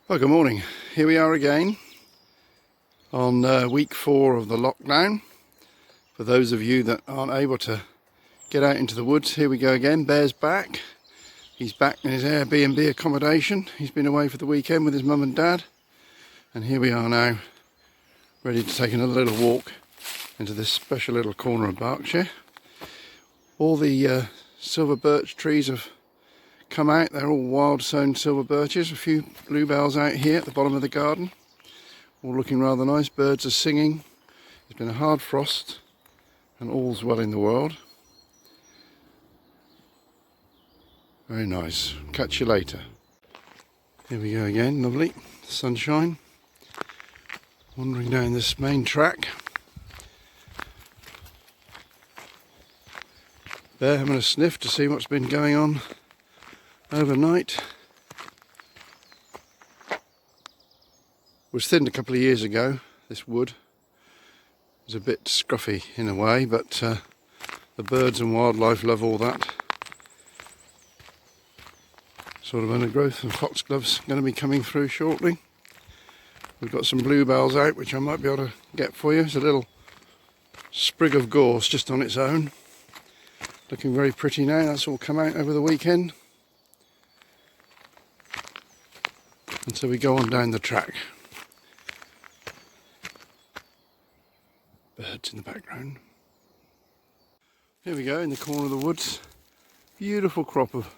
Well, good morning. Here we are again on week 4 of the lockdown. For those of you that aren't able to get out into the woods, here we go again. Bear's back. He's back in his Airbnb accommodation. He's been away for the weekend with his mum and dad. And here we are now, ready to take another little walk into this special little corner of Berkshire. All the silver birch trees have come out. They're all wild sown silver birches. A few bluebells out here at the bottom of the garden, all looking rather nice. Birds are singing. There's been a hard frost and all's well in the world. Very nice. Catch you later. Here we go again. Lovely sunshine. Wandering down this main track. Bear having a sniff to see what's been going on overnight. It was thinned a couple of years ago. This wood is a bit scruffy in a way, but the birds and wildlife love all that sort of undergrowth, and foxgloves going to be coming through shortly. We've got some bluebells out which I might be able to get for you. It's a little sprig of gorse just on its own, looking very pretty now. That's all come out over the weekend. And so we go on down the track. Birds in the background. Here we go in the corner of the woods. Beautiful crop of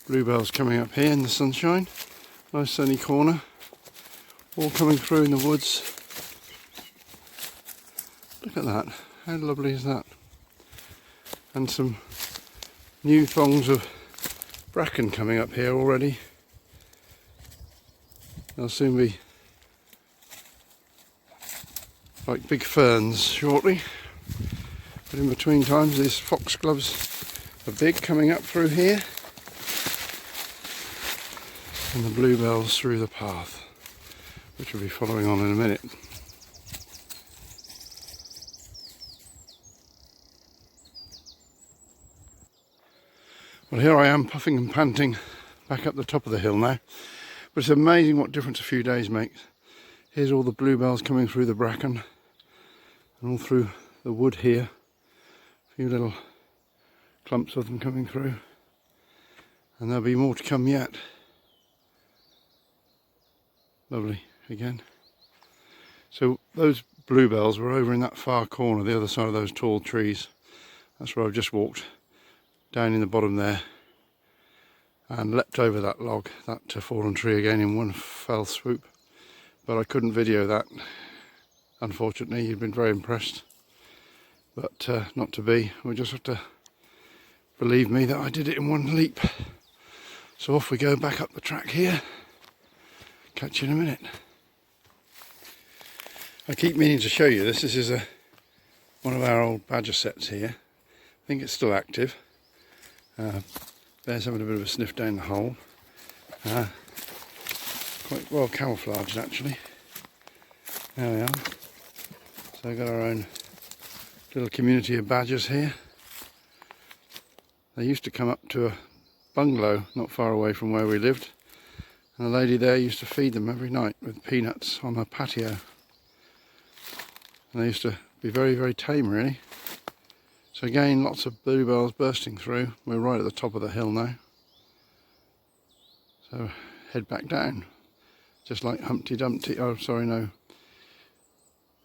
bluebells coming up here in the sunshine. Nice sunny corner. All coming through in the woods. Look at that. How lovely is that? And some new thongs of bracken coming up here already. They'll soon be like big ferns shortly, but in between times these foxgloves are big coming up through here, and the bluebells through the path, which we'll be following on in a minute. Well, here I am puffing and panting back up the top of the hill now. But it's amazing what difference a few days makes. Here's all the bluebells coming through the bracken and all through the wood here. A few little clumps of them coming through. And there'll be more to come yet. Lovely again. So those bluebells were over in that far corner, the other side of those tall trees. That's where I've just walked, down in the bottom there, and leapt over that log, that fallen tree again in one fell swoop. But I couldn't video that, unfortunately. You'd been very impressed, but not to be. We'll just have to believe me that I did it in one leap. So off we go back up the track here. Catch you in a minute. I keep meaning to show you this. This is one of our old badger sets here. I think it's still active. Bear's having a bit of a sniff down the hole. Quite well camouflaged actually. There we are. So we've got our own little community of badgers here. They used to come up to a bungalow not far away from where we lived, and the lady there used to feed them every night with peanuts on her patio. And they used to be very, very tame really. So again, lots of bluebells bursting through. We're right at the top of the hill now. So head back down. Just like Humpty Dumpty, oh sorry no.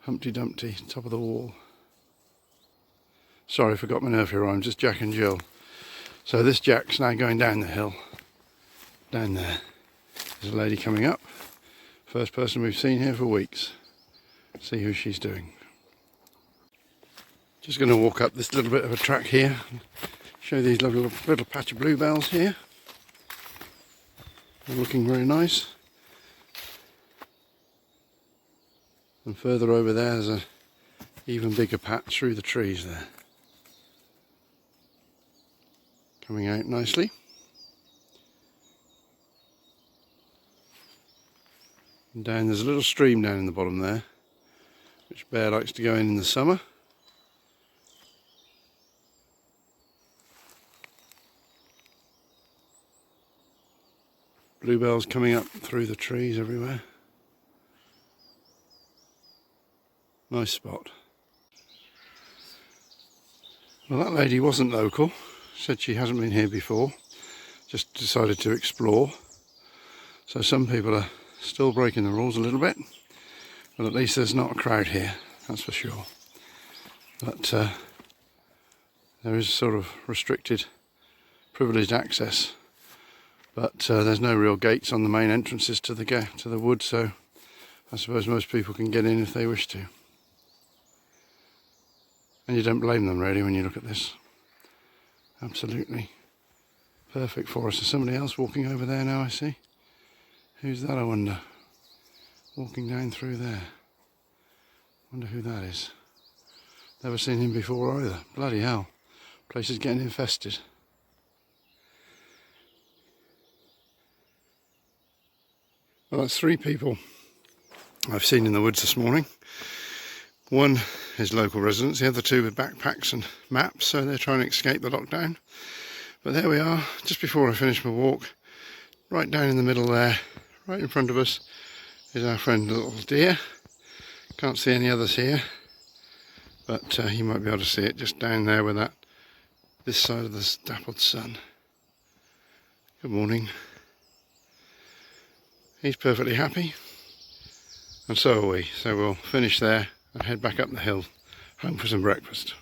Humpty Dumpty, top of the wall. Sorry, I forgot my nursery rhyme, just Jack and Jill. So this Jack's now going down the hill. Down there. There's a lady coming up. First person we've seen here for weeks. See who she's doing. Just going to walk up this little bit of a track here and show these lovely little patch of bluebells here. They're looking very nice. And further over there's a even bigger patch through the trees there. Coming out nicely. And down there's a little stream down in the bottom there, which Bear likes to go in the summer. Bluebells coming up through the trees everywhere. Nice spot. Well, that lady wasn't local. Said she hasn't been here before. Just decided to explore. So some people are still breaking the rules a little bit. But at least there's not a crowd here, that's for sure. But there is sort of restricted, privileged access. But there's no real gates on the main entrances to the wood, so I suppose most people can get in if they wish to. And you don't blame them really when you look at this. Absolutely perfect for us. There's somebody else walking over there now, I see. Who's that, I wonder? Walking down through there. Wonder who that is. Never seen him before either. Bloody hell. Place is getting infested. Well, that's 3 people I've seen in the woods this morning. One is local residents, the other 2 with backpacks and maps, so they're trying to escape the lockdown. But there we are, just before I finish my walk, right down in the middle there, right in front of us, is our friend Little Deer. Can't see any others here, but you might be able to see it just down there with that, this side of the dappled sun. Good morning. He's perfectly happy, and so are we. So we'll finish there and head back up the hill, home for some breakfast.